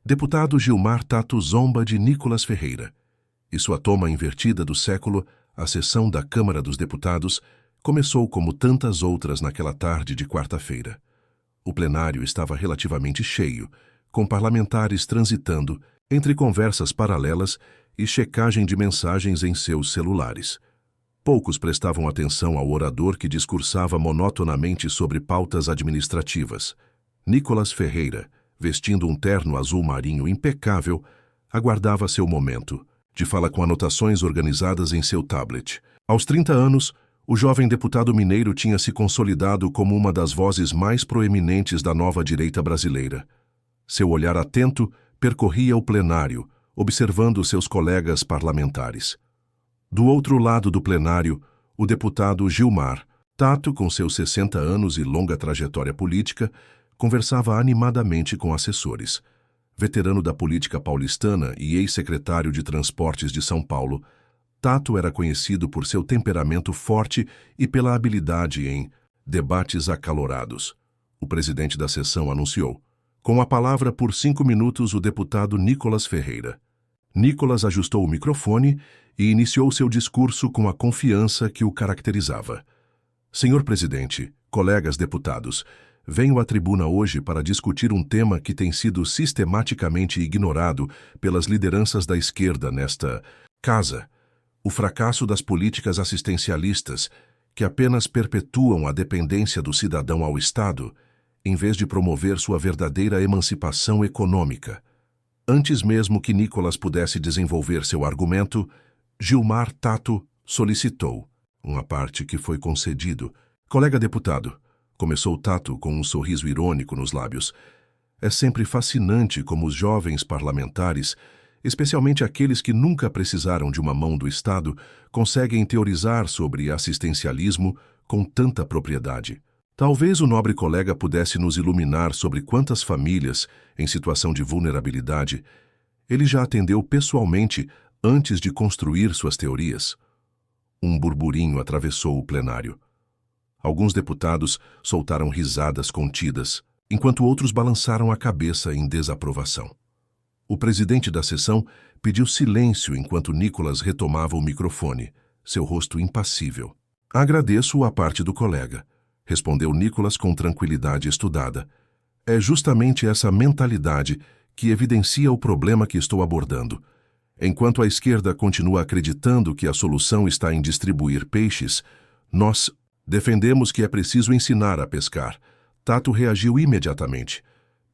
Deputado Gilmar Tato zomba de Nicolas Ferreira. E sua toma invertida do século, a sessão da Câmara dos Deputados, começou como tantas outras naquela tarde de quarta-feira. O plenário estava relativamente cheio, com parlamentares transitando entre conversas paralelas e checagem de mensagens em seus celulares. Poucos prestavam atenção ao orador que discursava monotonamente sobre pautas administrativas. Nicolas Ferreira, vestindo um terno azul marinho impecável, aguardava seu momento, de fala com anotações organizadas em seu tablet. Aos 30 anos, o jovem deputado mineiro tinha se consolidado como uma das vozes mais proeminentes da nova direita brasileira. Seu olhar atento percorria o plenário, observando seus colegas parlamentares. Do outro lado do plenário, o deputado Gilmar Tato, com seus 60 anos e longa trajetória política, conversava animadamente com assessores. Veterano da política paulistana e ex-secretário de Transportes de São Paulo, Tato era conhecido por seu temperamento forte e pela habilidade em debates acalorados. O presidente da sessão anunciou. Com a palavra por 5 minutos, o deputado Nicolas Ferreira. Nicolas ajustou o microfone e iniciou seu discurso com a confiança que o caracterizava. Senhor presidente, colegas deputados, venho à tribuna hoje para discutir um tema que tem sido sistematicamente ignorado pelas lideranças da esquerda nesta casa: o fracasso das políticas assistencialistas, que apenas perpetuam a dependência do cidadão ao Estado, em vez de promover sua verdadeira emancipação econômica. Antes mesmo que Nicolas pudesse desenvolver seu argumento, Gilmar Tato solicitou, uma parte que foi concedido. Colega deputado, começou Tato com um sorriso irônico nos lábios, é sempre fascinante como os jovens parlamentares, especialmente aqueles que nunca precisaram de uma mão do Estado, conseguem teorizar sobre assistencialismo com tanta propriedade. Talvez o nobre colega pudesse nos iluminar sobre quantas famílias, em situação de vulnerabilidade, ele já atendeu pessoalmente antes de construir suas teorias. Um burburinho atravessou o plenário. Alguns deputados soltaram risadas contidas, enquanto outros balançaram a cabeça em desaprovação. O presidente da sessão pediu silêncio enquanto Nicolas retomava o microfone, seu rosto impassível. Agradeço a parte do colega, respondeu Nicolas com tranquilidade estudada. É justamente essa mentalidade que evidencia o problema que estou abordando. Enquanto a esquerda continua acreditando que a solução está em distribuir peixes, nós defendemos que é preciso ensinar a pescar. Tato reagiu imediatamente.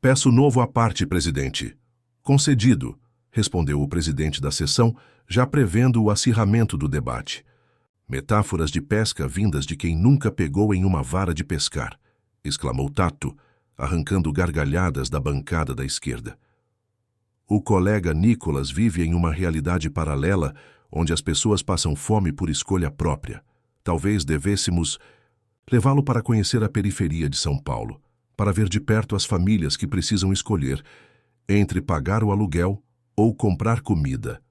Peço novo à parte, presidente. Concedido, respondeu o presidente da sessão, já prevendo o acirramento do debate. Metáforas de pesca vindas de quem nunca pegou em uma vara de pescar, exclamou Tato, arrancando gargalhadas da bancada da esquerda. O colega Nicolas vive em uma realidade paralela onde as pessoas passam fome por escolha própria. Talvez devêssemos levá-lo para conhecer a periferia de São Paulo, para ver de perto as famílias que precisam escolher entre pagar o aluguel ou comprar comida.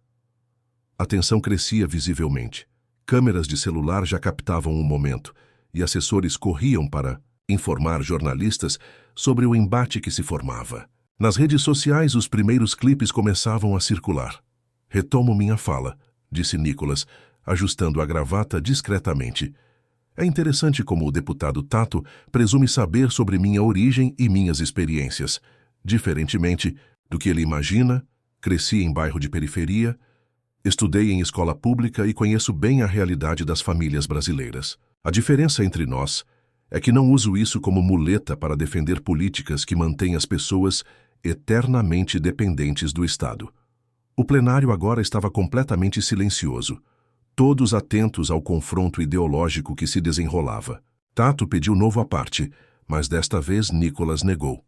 A tensão crescia visivelmente. Câmeras de celular já captavam o momento, e assessores corriam para informar jornalistas sobre o embate que se formava. Nas redes sociais, os primeiros clipes começavam a circular. Retomo minha fala, disse Nicolas, ajustando a gravata discretamente. É interessante como o deputado Tato presume saber sobre minha origem e minhas experiências. Diferentemente do que ele imagina, cresci em bairro de periferia, estudei em escola pública e conheço bem a realidade das famílias brasileiras. A diferença entre nós é que não uso isso como muleta para defender políticas que mantêm as pessoas eternamente dependentes do Estado. O plenário agora estava completamente silencioso, todos atentos ao confronto ideológico que se desenrolava. Tato pediu novo à parte, mas desta vez Nicolas negou.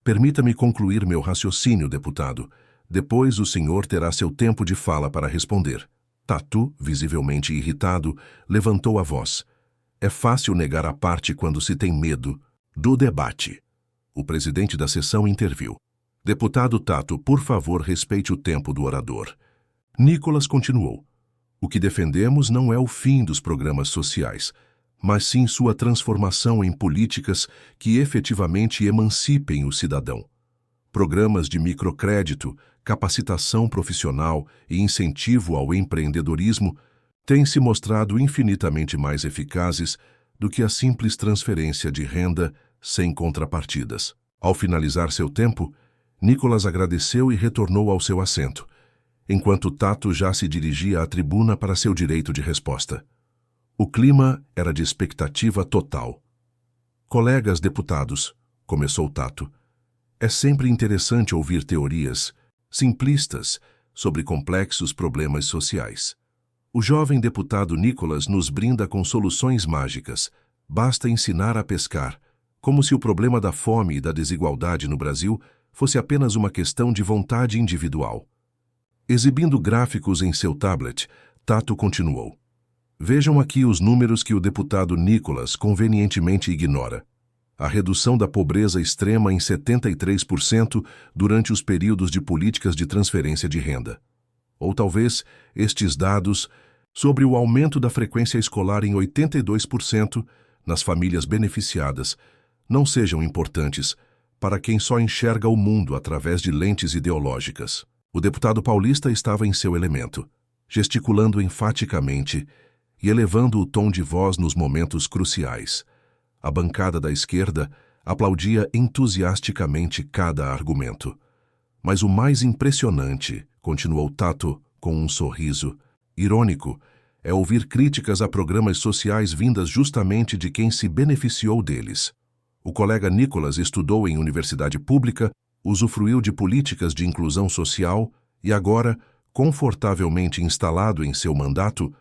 Permita-me concluir meu raciocínio, deputado. Depois o senhor terá seu tempo de fala para responder. Tato, visivelmente irritado, levantou a voz. É fácil negar a parte quando se tem medo do debate. O presidente da sessão interviu. Deputado Tato, por favor, respeite o tempo do orador. Nicolas continuou. O que defendemos não é o fim dos programas sociais, mas sim sua transformação em políticas que efetivamente emancipem o cidadão. Programas de microcrédito, capacitação profissional e incentivo ao empreendedorismo têm se mostrado infinitamente mais eficazes do que a simples transferência de renda sem contrapartidas. Ao finalizar seu tempo, Nicholas agradeceu e retornou ao seu assento, enquanto Tato já se dirigia à tribuna para seu direito de resposta. O clima era de expectativa total. Colegas deputados, começou Tato, é sempre interessante ouvir teorias simplistas sobre complexos problemas sociais. O jovem deputado Nicholas nos brinda com soluções mágicas. Basta ensinar a pescar, como se o problema da fome e da desigualdade no Brasil fosse apenas uma questão de vontade individual. Exibindo gráficos em seu tablet, Tato continuou. Vejam aqui os números que o deputado Nicholas convenientemente ignora. A redução da pobreza extrema em 73% durante os períodos de políticas de transferência de renda. Ou talvez estes dados sobre o aumento da frequência escolar em 82% nas famílias beneficiadas não sejam importantes para quem só enxerga o mundo através de lentes ideológicas. O deputado paulista estava em seu elemento, gesticulando enfaticamente e elevando o tom de voz nos momentos cruciais. A bancada da esquerda aplaudia entusiasticamente cada argumento. Mas o mais impressionante, continuou Tato com um sorriso irônico, é ouvir críticas a programas sociais vindas justamente de quem se beneficiou deles. O colega Nicholas estudou em universidade pública, usufruiu de políticas de inclusão social e agora, confortavelmente instalado em seu mandato,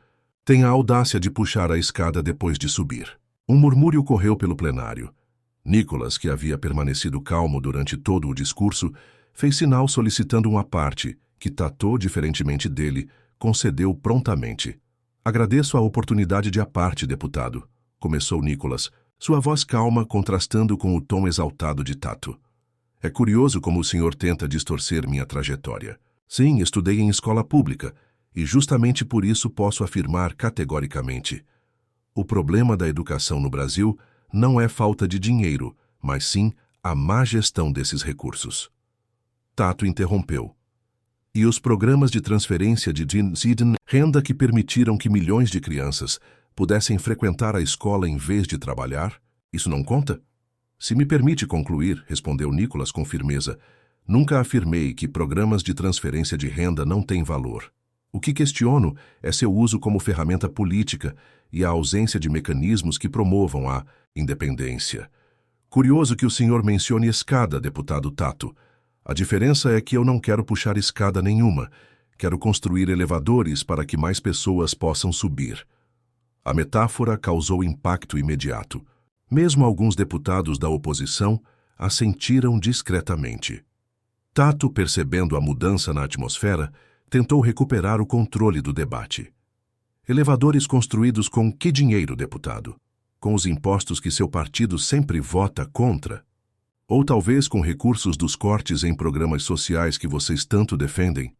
tem a audácia de puxar a escada depois de subir. Um murmúrio correu pelo plenário. Nicholas, que havia permanecido calmo durante todo o discurso, fez sinal solicitando uma parte, que Tato, diferentemente dele, concedeu prontamente. Agradeço a oportunidade de aparte, deputado, começou Nicholas, sua voz calma contrastando com o tom exaltado de Tato. É curioso como o senhor tenta distorcer minha trajetória. Sim, estudei em escola pública, e justamente por isso posso afirmar categoricamente: o problema da educação no Brasil não é falta de dinheiro, mas sim a má gestão desses recursos. Tato interrompeu. E os programas de transferência de renda que permitiram que milhões de crianças pudessem frequentar a escola em vez de trabalhar, isso não conta? Se me permite concluir, respondeu Nicholas com firmeza, nunca afirmei que programas de transferência de renda não têm valor. O que questiono é seu uso como ferramenta política e a ausência de mecanismos que promovam a independência. Curioso que o senhor mencione escada, deputado Tato. A diferença é que eu não quero puxar escada nenhuma. Quero construir elevadores para que mais pessoas possam subir. A metáfora causou impacto imediato. Mesmo alguns deputados da oposição assentiram discretamente. Tato, percebendo a mudança na atmosfera, tentou recuperar o controle do debate. Elevadores construídos com que dinheiro, deputado? Com os impostos que seu partido sempre vota contra? Ou talvez com recursos dos cortes em programas sociais que vocês tanto defendem?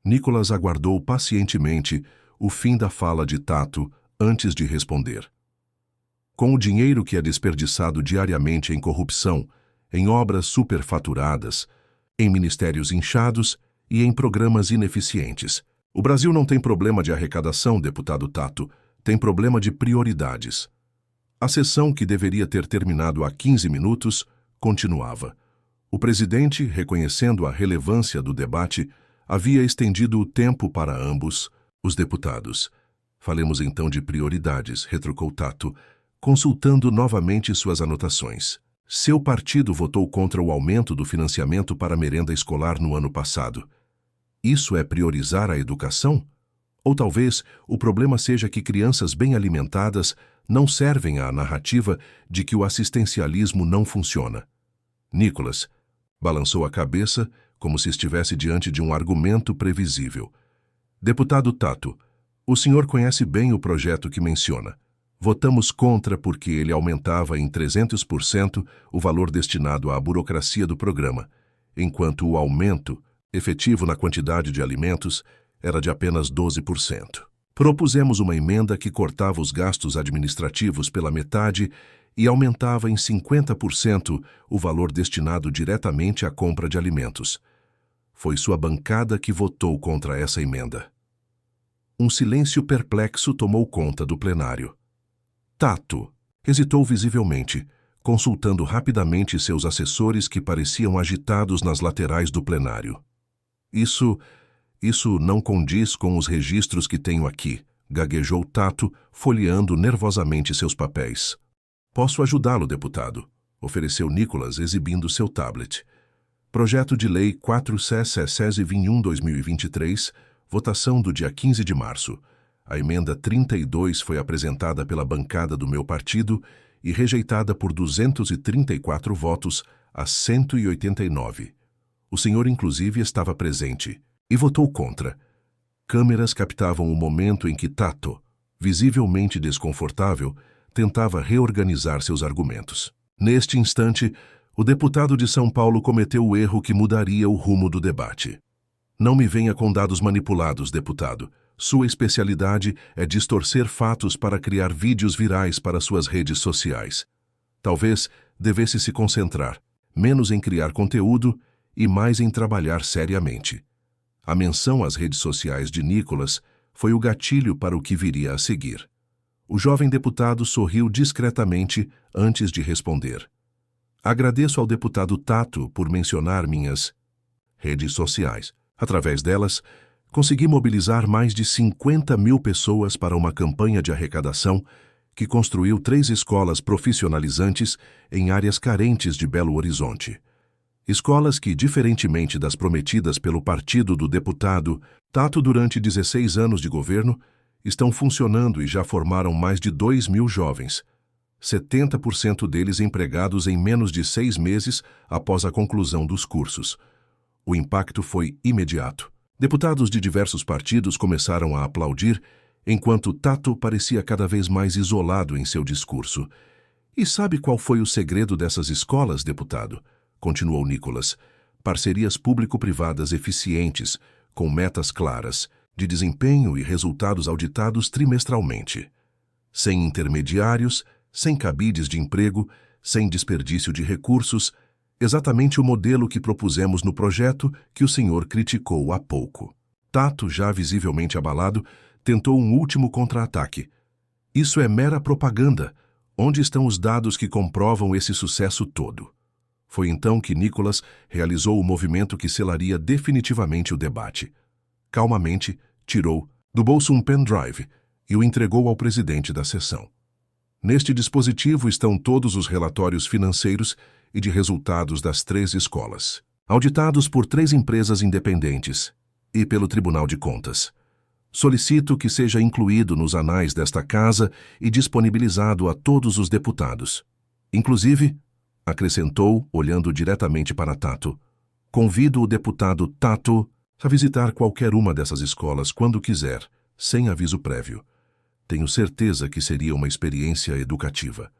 Nicholas aguardou pacientemente o fim da fala de Tato antes de responder. Com o dinheiro que é desperdiçado diariamente em corrupção, em obras superfaturadas, em ministérios inchados e em programas ineficientes. O Brasil não tem problema de arrecadação, deputado Tato, tem problema de prioridades. A sessão, que deveria ter terminado há 15 minutos, continuava. O presidente, reconhecendo a relevância do debate, havia estendido o tempo para ambos, os deputados. Falemos então de prioridades, retrucou Tato, consultando novamente suas anotações. Seu partido votou contra o aumento do financiamento para a merenda escolar no ano passado. Isso é priorizar a educação? Ou talvez o problema seja que crianças bem alimentadas não servem à narrativa de que o assistencialismo não funciona. Nicholas balançou a cabeça como se estivesse diante de um argumento previsível. Deputado Tato, o senhor conhece bem o projeto que menciona. Votamos contra porque ele aumentava em 300% o valor destinado à burocracia do programa, enquanto o aumento efetivo na quantidade de alimentos era de apenas 12%. Propusemos uma emenda que cortava os gastos administrativos pela metade e aumentava em 50% o valor destinado diretamente à compra de alimentos. Foi sua bancada que votou contra essa emenda. Um silêncio perplexo tomou conta do plenário. Tato hesitou visivelmente, consultando rapidamente seus assessores que pareciam agitados nas laterais do plenário. Isso não condiz com os registros que tenho aqui, gaguejou Tato, folheando nervosamente seus papéis. Posso ajudá-lo, deputado, ofereceu Nicholas, exibindo seu tablet. Projeto de Lei 4.21/2023, votação do dia 15 de março. A emenda 32 foi apresentada pela bancada do meu partido e rejeitada por 234 votos a 189. O senhor, inclusive, estava presente e votou contra. Câmeras captavam o momento em que Tato, visivelmente desconfortável, tentava reorganizar seus argumentos. Neste instante, o deputado de São Paulo cometeu o erro que mudaria o rumo do debate. Não me venha com dados manipulados, deputado. Sua especialidade é distorcer fatos para criar vídeos virais para suas redes sociais. Talvez devesse se concentrar menos em criar conteúdo e mais em trabalhar seriamente. A menção às redes sociais de Nicholas foi o gatilho para o que viria a seguir. O jovem deputado sorriu discretamente antes de responder. Agradeço ao deputado Tato por mencionar minhas redes sociais. Através delas, consegui mobilizar mais de 50 mil pessoas para uma campanha de arrecadação que construiu 3 escolas profissionalizantes em áreas carentes de Belo Horizonte. Escolas que, diferentemente das prometidas pelo partido do deputado Tato durante 16 anos de governo, estão funcionando e já formaram mais de 2.000 jovens, 70% deles empregados em menos de 6 meses após a conclusão dos cursos. O impacto foi imediato. Deputados de diversos partidos começaram a aplaudir, enquanto Tato parecia cada vez mais isolado em seu discurso. E sabe qual foi o segredo dessas escolas, deputado? Continuou Nicholas. Parcerias público-privadas eficientes, com metas claras, de desempenho e resultados auditados trimestralmente. Sem intermediários, sem cabides de emprego, sem desperdício de recursos, exatamente o modelo que propusemos no projeto que o senhor criticou há pouco. Tato, já visivelmente abalado, tentou um último contra-ataque. Isso é mera propaganda. Onde estão os dados que comprovam esse sucesso todo? Foi então que Nicholas realizou o movimento que selaria definitivamente o debate. Calmamente, tirou do bolso um pendrive e o entregou ao presidente da sessão. Neste dispositivo estão todos os relatórios financeiros e de resultados das 3 escolas, auditados por 3 empresas independentes e pelo Tribunal de Contas. Solicito que seja incluído nos anais desta casa e disponibilizado a todos os deputados. Inclusive, acrescentou, olhando diretamente para Tato, convido o deputado Tato a visitar qualquer uma dessas escolas quando quiser, sem aviso prévio. Tenho certeza que seria uma experiência educativa.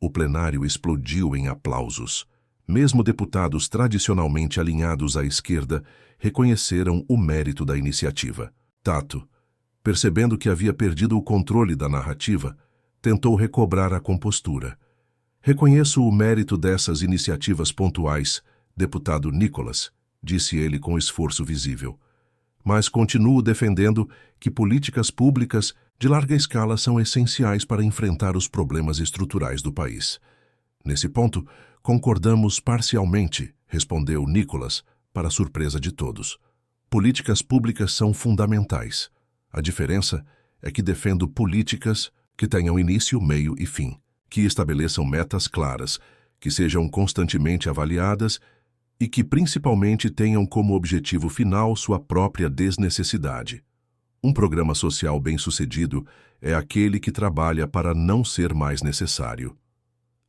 O plenário explodiu em aplausos. Mesmo deputados tradicionalmente alinhados à esquerda reconheceram o mérito da iniciativa. Tato, percebendo que havia perdido o controle da narrativa, tentou recobrar a compostura. Reconheço o mérito dessas iniciativas pontuais, deputado Nicholas, disse ele com esforço visível. Mas continuo defendendo que políticas públicas de larga escala são essenciais para enfrentar os problemas estruturais do país. Nesse ponto, concordamos parcialmente, respondeu Nicholas, para a surpresa de todos. Políticas públicas são fundamentais. A diferença é que defendo políticas que tenham início, meio e fim, que estabeleçam metas claras, que sejam constantemente avaliadas e que principalmente tenham como objetivo final sua própria desnecessidade. Um programa social bem-sucedido é aquele que trabalha para não ser mais necessário.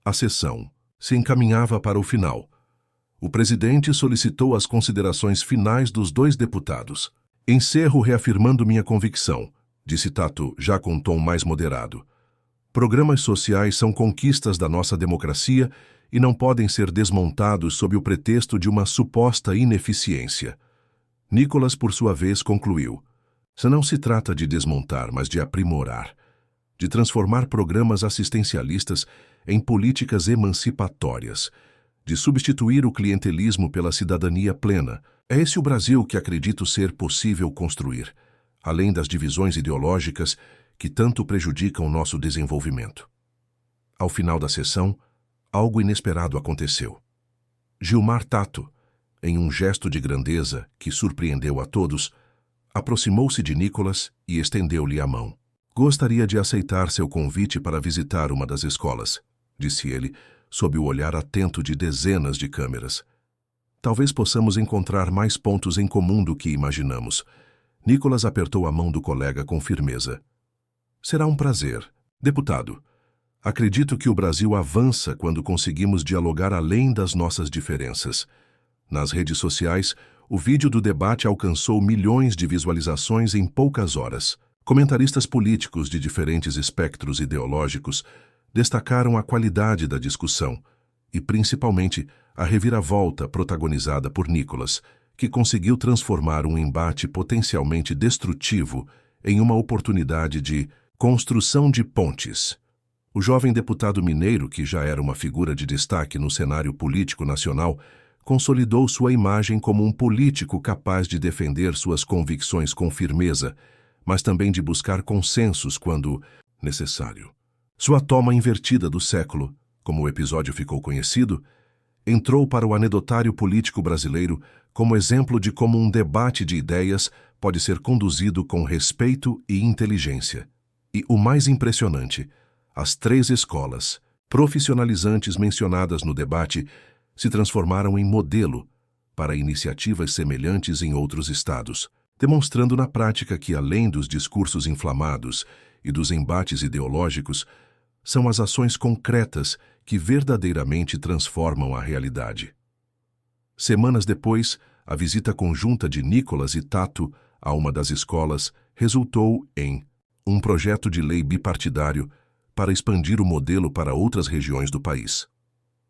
A sessão se encaminhava para o final. O presidente solicitou as considerações finais dos 2 deputados. Encerro reafirmando minha convicção, disse Tato, já com tom mais moderado. Programas sociais são conquistas da nossa democracia e não podem ser desmontados sob o pretexto de uma suposta ineficiência. Nicholas, por sua vez, concluiu. Não se trata de desmontar, mas de aprimorar, de transformar programas assistencialistas em políticas emancipatórias, de substituir o clientelismo pela cidadania plena. É esse o Brasil que acredito ser possível construir, além das divisões ideológicas que tanto prejudicam nosso desenvolvimento. Ao final da sessão, algo inesperado aconteceu. Gilmar Tato, em um gesto de grandeza que surpreendeu a todos, aproximou-se de Nicolas e estendeu-lhe a mão. Gostaria de aceitar seu convite para visitar uma das escolas, disse ele, sob o olhar atento de dezenas de câmeras. Talvez possamos encontrar mais pontos em comum do que imaginamos. Nicolas apertou a mão do colega com firmeza. Será um prazer. Deputado, acredito que o Brasil avança quando conseguimos dialogar além das nossas diferenças. Nas redes sociais, o vídeo do debate alcançou milhões de visualizações em poucas horas. Comentaristas políticos de diferentes espectros ideológicos destacaram a qualidade da discussão e, principalmente, a reviravolta protagonizada por Nicolas, que conseguiu transformar um embate potencialmente destrutivo em uma oportunidade de construção de pontes. O jovem deputado mineiro, que já era uma figura de destaque no cenário político nacional, consolidou sua imagem como um político capaz de defender suas convicções com firmeza, mas também de buscar consensos quando necessário. Sua toma invertida do século, como o episódio ficou conhecido, entrou para o anedotário político brasileiro como exemplo de como um debate de ideias pode ser conduzido com respeito e inteligência. E o mais impressionante, as 3 escolas profissionalizantes mencionadas no debate se transformaram em modelo para iniciativas semelhantes em outros estados, demonstrando na prática que, além dos discursos inflamados e dos embates ideológicos, são as ações concretas que verdadeiramente transformam a realidade. Semanas depois, a visita conjunta de Nicolas e Tato a uma das escolas resultou em um projeto de lei bipartidário para expandir o modelo para outras regiões do país.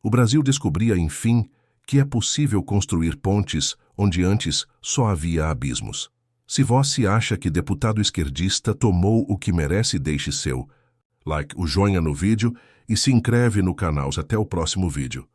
O Brasil descobria, enfim, que é possível construir pontes onde antes só havia abismos. Se você acha que deputado esquerdista tomou o que merece, deixe seu like, o joinha no vídeo e se inscreve no canal. Até o próximo vídeo.